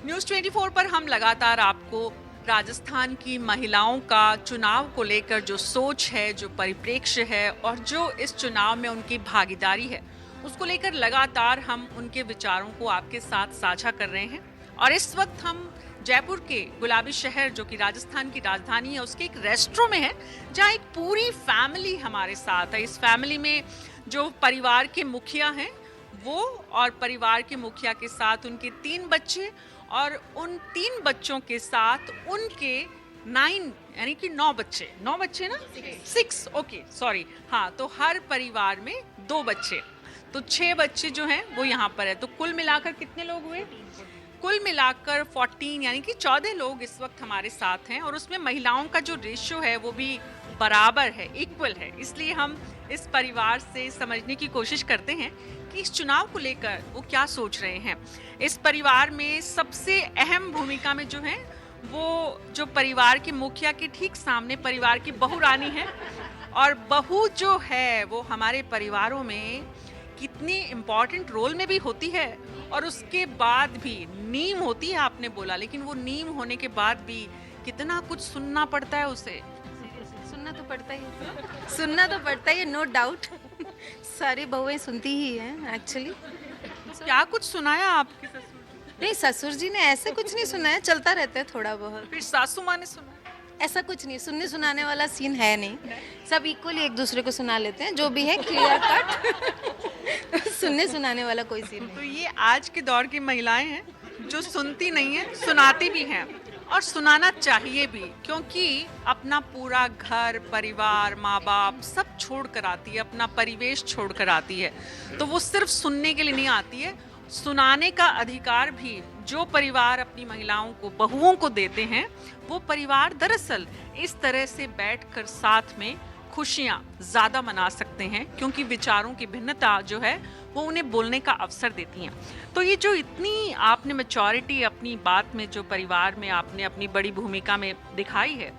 News 24 पर हम लगातार आपको राजस्थान की महिलाओं का चुनाव को लेकर जो सोच है, जो परिप्रेक्ष्य है और जो इस चुनाव में उनकी भागीदारी है, उसको लेकर लगातार हम उनके विचारों को आपके साथ साझा कर रहे हैं। और इस वक्त हम जयपुर के गुलाबी शहर, जो कि राजस्थान की राजधानी है, उसके एक रेस्टोरेंट में है, जहाँ एक पूरी फैमिली हमारे साथ है। इस फैमिली में जो परिवार के मुखिया हैं वो, और परिवार के मुखिया के साथ उनके 3 बच्चे, और उन 3 बच्चों के साथ उनके 9 यानी कि 9 बच्चे ना, 6, ओके सॉरी, हाँ, तो हर परिवार में 2 बच्चे, तो 6 बच्चे जो हैं वो यहाँ पर है। तो कुल मिलाकर कितने लोग हुए? कुल मिलाकर 14 यानी कि 14 लोग इस वक्त हमारे साथ हैं, और उसमें महिलाओं का जो रेशियो है वो भी बराबर है, इक्वल है। इसलिए हम इस परिवार से समझने की कोशिश करते हैं कि इस चुनाव को लेकर वो क्या सोच रहे हैं। इस परिवार में सबसे अहम भूमिका में जो है वो जो परिवार के मुखिया के ठीक सामने परिवार की बहू रानी है, और बहू जो है वो हमारे परिवारों में कितनी इम्पोर्टेंट रोल में भी होती है, और उसके बाद भी नीम होती है, आपने बोला, लेकिन वो नीम होने के बाद भी कितना कुछ सुनना पड़ता है उसे। सुनना तो पड़ता ही है, सुनना तो पड़ता ही है, नो डाउट। सारी बहुएं सुनती ही हैं एक्चुअली। क्या कुछ सुनाया आपके ससुर? नहीं, ससुर जी ने ऐसे कुछ नहीं सुनाया, चलता रहता है थोड़ा बहुत। फिर सासू माँ ने सुना? ऐसा कुछ नहीं, सुनने सुनाने वाला सीन है नहीं, सब इक्वली एक दूसरे को सुना लेते हैं, जो भी है क्लियर कट। सुनने सुनाने वाला कोई सीन तो नहीं। ये आज के दौर की महिलाएं हैं जो सुनती नहीं है, सुनाती भी हैं, और सुनाना चाहिए भी, क्योंकि अपना पूरा घर परिवार माँ बाप सब छोड़ कर आती है, अपना परिवेश छोड़ कर आती है, तो वो सिर्फ सुनने के लिए नहीं आती है, सुनाने का अधिकार भी जो परिवार अपनी महिलाओं को, बहुओं को देते हैं, वो परिवार दरअसल इस तरह से बैठकर साथ में खुशियां ज्यादा मना सकते हैं, क्योंकि विचारों की भिन्नता जो है वो उन्हें बोलने का अवसर देती हैं। तो ये जो इतनी आपने मैच्योरिटी अपनी बात में, जो परिवार में आपने अपनी बड़ी भूमिका में दिखाई है,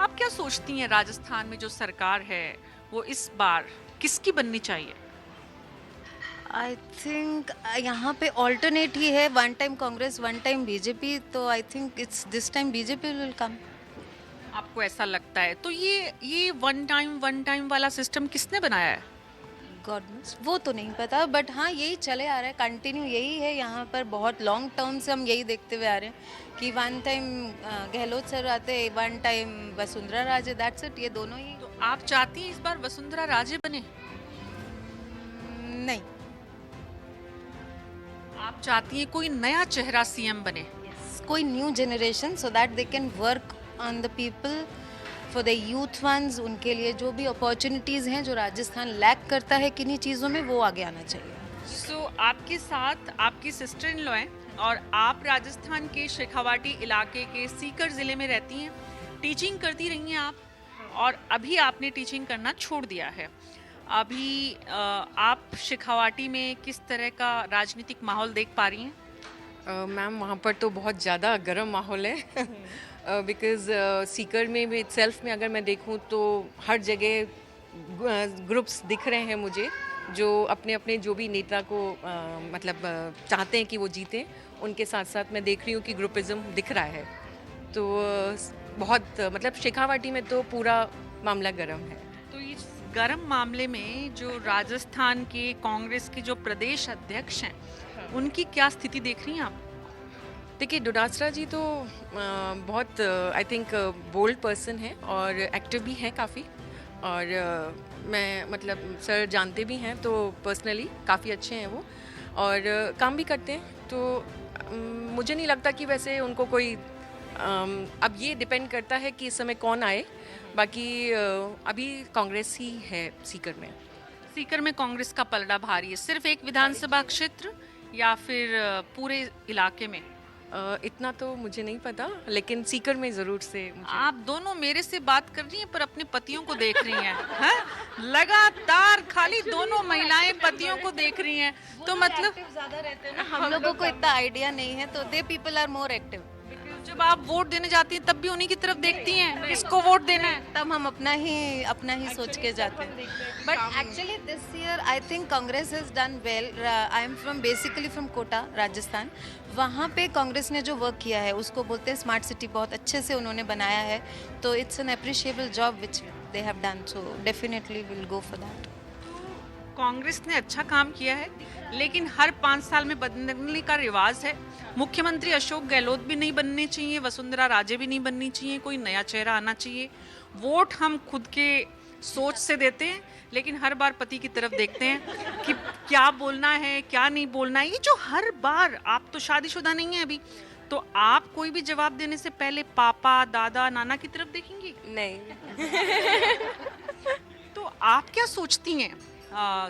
आप क्या सोचती हैं राजस्थान में जो सरकार है वो इस बार किसकी बननी चाहिए? आई थिंक यहाँ पे ऑल्टरनेट ही है, one time Congress one time BJP, तो I think it's this time BJP will come. आपको ऐसा लगता है? तो ये वन टाइम वाला सिस्टम किसने बनाया है? गॉड नोस, वो तो नहीं पता, बट हाँ यही चले आ रहा है, कंटिन्यू यही है यहाँ पर, बहुत लॉन्ग टर्म से हम यही देखते हुए आ रहे हैं कि वन टाइम गहलोत सर आते, one time Vasundhara Raje, that's it, ये दोनों ही। तो आप चाहती हैं इस बार वसुंधरा राजे बने? नहीं, आप चाहती हैं कोई नया चेहरा सीएम बने? कोई new generation, so that they can work on the people, for the youth once, उनके लिए जो भी अपॉर्चुनिटीज़ हैं जो राजस्थान लैक करता है किन्हीं चीज़ों में, वो आगे आना चाहिए। सो आपके साथ आपकी सिस्टर इन लॉ हैं, और आप राजस्थान के शेखावाटी इलाके के सीकर ज़िले में रहती हैं, टीचिंग करती रही हैं आप, और अभी आपने टीचिंग करना छोड़ दिया है। अभी आप शेखावाटी में किस तरह का राजनीतिक माहौल देख पा रही हैं? मैम वहाँ पर तो बहुत ज़्यादा गर्म माहौल है, बिकॉज़ सीकर में भी सेल्फ में अगर मैं देखूँ तो हर जगह ग्रुप्स दिख रहे हैं मुझे, जो अपने अपने जो भी नेता को मतलब चाहते हैं कि वो जीते, उनके साथ साथ मैं देख रही हूँ कि ग्रुपिज़म दिख रहा है। तो बहुत मतलब शेखावाटी में तो पूरा मामला गर्म है। तो इस गर्म मामले में जो राजस्थान के कांग्रेस के जो प्रदेश अध्यक्ष हैं, उनकी क्या स्थिति देख रही हैं आप? देखिए, डोडासरा जी तो बहुत आई थिंक बोल्ड पर्सन है और एक्टिव भी हैं काफ़ी, और मैं मतलब सर जानते भी हैं, तो पर्सनली काफ़ी अच्छे हैं वो, और काम भी करते हैं, तो मुझे नहीं लगता कि वैसे उनको कोई अब ये डिपेंड करता है कि इस समय कौन आए, बाकी अभी कांग्रेस ही है सीकर में। सीकर में कांग्रेस का पलड़ा भारी है, सिर्फ एक विधानसभा क्षेत्र या फिर पूरे इलाके में? इतना तो मुझे नहीं पता, लेकिन सीकर में ज़रूर से आप दोनों मेरे से बात कर रही हैं पर अपने पतियों को देख रही हैं, हैं? लगातार खाली दोनों महिलाएं पतियों को देख रही हैं, तो मतलब ज्यादा रहते हैं ना, हम लोगों को इतना आइडिया नहीं है, तो the people are more active. जब आप वोट देने जाती हैं तब भी उन्हीं की तरफ देखती हैं किसको वोट देना है? तब हम अपना ही सोच के जाते हैं. But actually this year I think Congress has done well. I am from basically from Kota, Rajasthan. वहाँ पे कांग्रेस ने जो वर्क किया है उसको बोलते हैं स्मार्ट सिटी. बहुत अच्छे से उन्होंने बनाया है. तो it's an appreciable job which they have done. So definitely will go for that. Congress ने अच्छा काम किया है, लेकिन हर 5 साल में बदलने का रिवाज है. मुख्यमंत्री अशोक गहलोत भी नहीं बनने चाहिए, वसुंधरा राजे भी नहीं बननी चाहिए, कोई नया चेहरा आना चाहिए. वोट हम खुद के सोच से देते हैं, लेकिन हर बार पति की तरफ देखते हैं कि क्या बोलना है क्या नहीं बोलना है. ये जो हर बार, आप तो शादीशुदा नहीं है अभी, तो आप कोई भी जवाब देने से पहले पापा दादा नाना की तरफ देखेंगी? नहीं. तो आप क्या सोचती हैं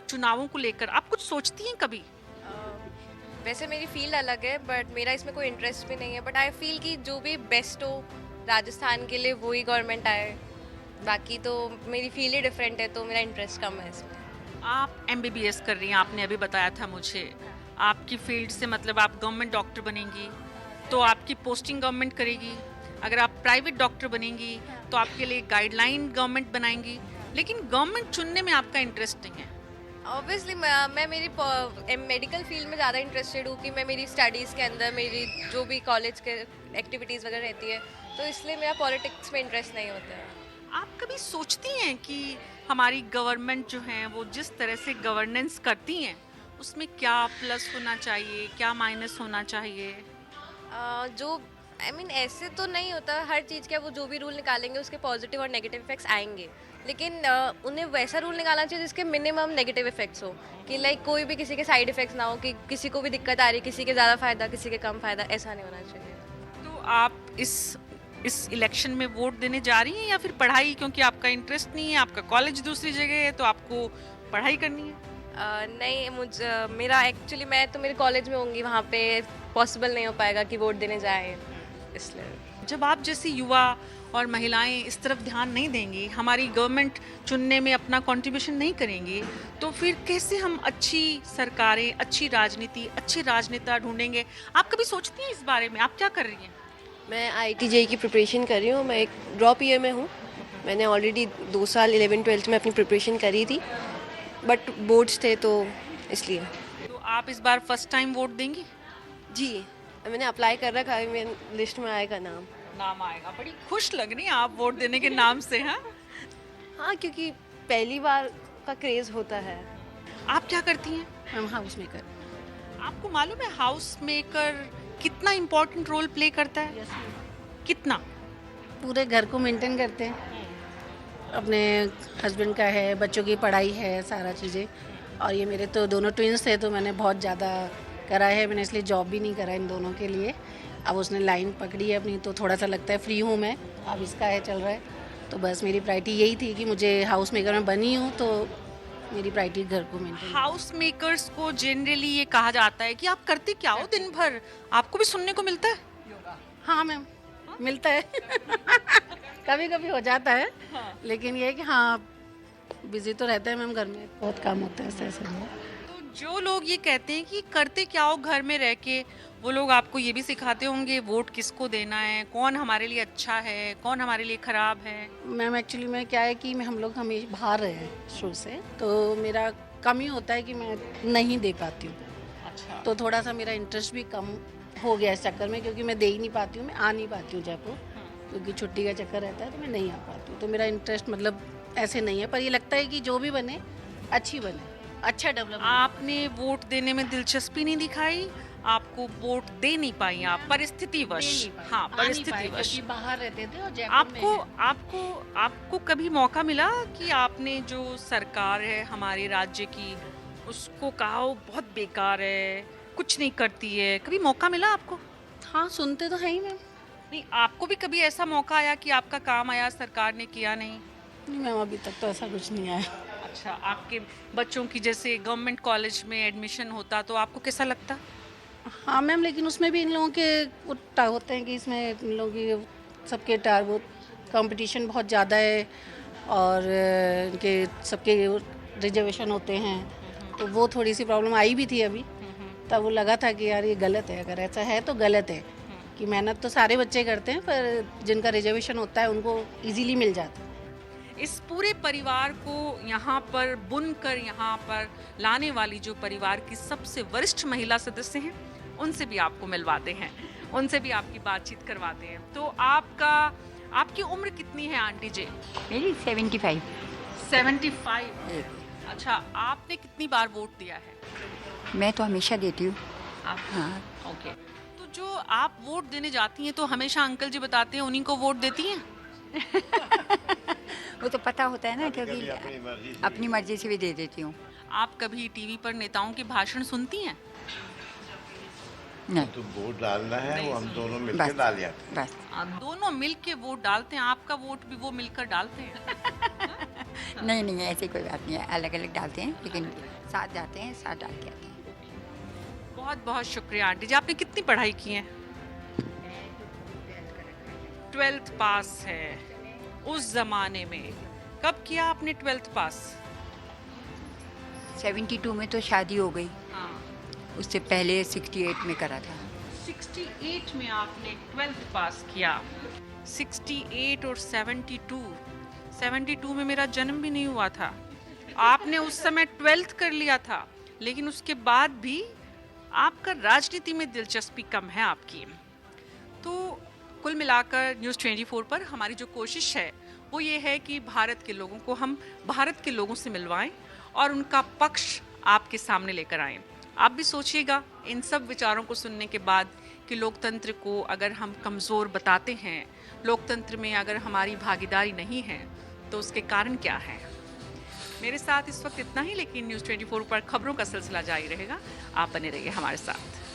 चुनावों को लेकर? आप कुछ सोचती हैं कभी? वैसे मेरी फील्ड अलग है, बट मेरा इसमें कोई इंटरेस्ट भी नहीं है. बट आई फील कि जो भी बेस्ट हो राजस्थान के लिए वही गवर्नमेंट आए. बाकी तो मेरी फील्ड ही डिफरेंट है, तो मेरा इंटरेस्ट कम है इसमें. आप एमबीबीएस कर रही हैं, आपने अभी बताया था मुझे. आपकी फील्ड से मतलब आप गवर्नमेंट डॉक्टर बनेंगी तो आपकी पोस्टिंग गवर्नमेंट करेगी. अगर आप प्राइवेट डॉक्टर बनेंगी तो आपके लिए गाइडलाइन गवर्नमेंट बनाएंगी. लेकिन गवर्नमेंट चुनने में आपका इंटरेस्ट नहीं है. ऑब्वियसली मैं मेरी मेडिकल फील्ड में ज़्यादा इंटरेस्टेड हूँ कि मैं मेरी स्टडीज़ के अंदर मेरी जो भी कॉलेज के एक्टिविटीज़ वगैरह रहती है, तो इसलिए मेरा पॉलिटिक्स में इंटरेस्ट नहीं होता है. आप कभी सोचती हैं कि हमारी गवर्नमेंट जो है वो जिस तरह से गवर्नेंस करती हैं उसमें क्या प्लस होना चाहिए, क्या माइनस होना चाहिए? जो ऐसे तो नहीं होता. हर चीज़ के वो जो भी रूल निकालेंगे उसके पॉजिटिव और नेगेटिव इफेक्ट्स आएंगे, लेकिन उन्हें वैसा रूल निकालना चाहिए जिसके मिनिमम नेगेटिव इफेक्ट्स हो. कि लाइक कोई भी किसी के साइड इफेक्ट्स ना हो, कि किसी को भी दिक्कत आ रही, किसी के ज़्यादा फ़ायदा किसी के कम फ़ायदा, ऐसा नहीं होना चाहिए. तो आप इस इलेक्शन में वोट देने जा रही हैं या फिर पढ़ाई, क्योंकि आपका इंटरेस्ट नहीं है, आपका कॉलेज दूसरी जगह है तो आपको पढ़ाई करनी है? नहीं, मेरा एक्चुअली मैं तो मेरे कॉलेज में होंगी, वहाँ पे पॉसिबल नहीं हो पाएगा कि वोट देने जाए, इसलिए. जब आप जैसी युवा और महिलाएं इस तरफ ध्यान नहीं देंगी, हमारी गवर्नमेंट चुनने में अपना कंट्रीब्यूशन नहीं करेंगी, तो फिर कैसे हम अच्छी सरकारें, अच्छी राजनीति, अच्छे राजनेता ढूंढेंगे? आप कभी सोचती हैं इस बारे में? आप क्या कर रही हैं? मैं IIT JEE की प्रिपरेशन कर रही हूँ. मैं एक ड्रॉप ईयर में हूँ. मैंने ऑलरेडी 2 साल 11-12 में अपनी प्रिपरेशन करी थी, बट बोर्ड्स थे तो इसलिए. तो आप इस बार फर्स्ट टाइम वोट देंगी? जी, मैंने अप्लाई कर रखा है. मेरे लिस्ट में आएगा नाम आएगा. बड़ी खुश लग रही हैं आप वोट देने के नाम से. हाँ हाँ, क्योंकि पहली बार का क्रेज़ होता है. आप क्या करती हैं? हम हाउस मेकर. आपको मालूम है हाउस मेकर कितना इम्पोर्टेंट रोल प्ले करता है? कितना? पूरे घर को मेंटेन करते हैं. अपने हस्बैंड का है, बच्चों की पढ़ाई है, सारा चीज़ें. और ये मेरे तो दोनों ट्विंस थे, तो मैंने बहुत ज़्यादा करा है. मैंने इसलिए जॉब भी नहीं करा इन दोनों के लिए. अब उसने लाइन पकड़ी है अपनी, तो थोड़ा सा लगता है फ्री हूँ मैं. अब इसका है चल रहा है, तो बस मेरी प्रायोरिटी यही थी कि मुझे हाउस मेकर में बनी हूँ, तो मेरी प्रायोरिटी घर को मेंटेन. हाउस मेकर्स को जनरली ये कहा जाता है कि आप करते क्या हो दिन भर? आपको भी सुनने को मिलता है? हाँ मैम, मिलता है. कभी कभी हो जाता है. लेकिन ये है कि हाँ, बिजी तो रहता है मैम, घर में बहुत काम होता है ऐसे. तो जो लोग ये कहते हैं कि करते क्या हो घर में रह के, वो लोग आपको ये भी सिखाते होंगे वोट किसको देना है, कौन हमारे लिए अच्छा है, कौन हमारे लिए खराब है? मैम एक्चुअली में क्या है कि हम लोग हमेशा बाहर रहे हैं शुरू से, तो मेरा कम ही होता है कि मैं नहीं दे पाती हूँ. अच्छा. तो थोड़ा सा मेरा इंटरेस्ट भी कम हो गया इस चक्कर में, क्योंकि मैं दे ही नहीं पाती हूँ. मैं आ नहीं पाती हूँ जयपुर, क्योंकि छुट्टी का चक्कर रहता है, तो मैं नहीं आ पाती हूँ. तो मेरा इंटरेस्ट मतलब ऐसे नहीं है, पर ये लगता है कि जो भी बने अच्छी बने, अच्छा डेवलप. आपने वोट देने में दिलचस्पी नहीं दिखाई, आपको वोट दे नहीं पाई आप परिस्थितिवश? हाँ, परिस्थितिवश. बाहर रहते थे और आपको कभी मौका मिला कि आपने जो सरकार है हमारे राज्य की उसको कहा हो बहुत बेकार है, कुछ नहीं करती है? कभी मौका मिला आपको? हाँ, सुनते तो हैं ही मैम. नहीं, आपको भी कभी ऐसा मौका आया कि आपका काम आया, सरकार ने किया नहीं? नहीं मैम, अभी तक तो ऐसा कुछ नहीं आया. अच्छा, आपके बच्चों की जैसे गवर्नमेंट कॉलेज में एडमिशन होता तो आपको कैसा लगता? हाँ मैम, लेकिन उसमें भी इन लोगों के उल्टा होते हैं कि इसमें इन लोगों की सबके वो कंपटीशन बहुत ज़्यादा है, और इनके सबके रिजर्वेशन होते हैं, तो वो थोड़ी सी प्रॉब्लम आई भी थी अभी. तब वो लगा था कि यार ये गलत है, अगर ऐसा है तो गलत है. कि मेहनत तो सारे बच्चे करते हैं, पर जिनका रिजर्वेशन होता है उनको इजीली मिल जाता है। इस पूरे परिवार को यहाँ पर बुनकर यहाँ पर लाने वाली जो परिवार की सबसे वरिष्ठ महिला सदस्य हैं, उनसे भी आपको मिलवाते हैं, उनसे भी आपकी बातचीत करवाते हैं। तो आपकी उम्र कितनी है आंटी जी? मेरी 75। 75। अच्छा, आपने कितनी बार वोट दिया है? मैं तो हमेशा देती हूँ। आप? हाँ। ओके। तो जो आप वोट देने जाती हैं तो हमेशा अंकल जी बताते हैं उन्हीं को वोट देती हैं? वो तो पता होता है ना, क्योंकि अपनी मर्जी से भी दे देती हूँ। आप कभी टीवी पर नेताओं के भाषण सुनती हैं? नहीं, तो वोट डालना है वो हम दोनों मिलकर बस डाल जाते हैं। बस। आप दोनों मिल के वोट डालते हैं, आपका वोट भी वो मिलकर डालते हैं? नहीं नहीं, ऐसी कोई बात नहीं है, अलग अलग डालते हैं, लेकिन साथ जाते हैं, साथ डाल के आते हैं। बहुत बहुत शुक्रिया आंटी जी। आपने कितनी पढ़ाई की है? 12th पास है। उस जमाने में कब किया आपने 12th पास? 72 में तो शादी हो गई, हाँ, उससे पहले 68 में करा था। 68 में आपने 12th पास किया। 68 और 72 में मेरा जन्म भी नहीं हुआ था। आपने उस समय 12th कर लिया था, लेकिन उसके बाद भी आपका राजनीति में दिलचस्पी कम है आपकी। तो कुल मिलाकर न्यूज़ 24 पर हमारी जो कोशिश है वो ये है कि भारत के लोगों को हम भारत के लोगों से मिलवाएं और उनका पक्ष आपके सामने लेकर आएं। आप भी सोचिएगा इन सब विचारों को सुनने के बाद कि लोकतंत्र को अगर हम कमज़ोर बताते हैं, लोकतंत्र में अगर हमारी भागीदारी नहीं है, तो उसके कारण क्या है। मेरे साथ इस वक्त इतना ही, लेकिन न्यूज़ 24 पर खबरों का सिलसिला जारी रहेगा। आप बने रहिए हमारे साथ।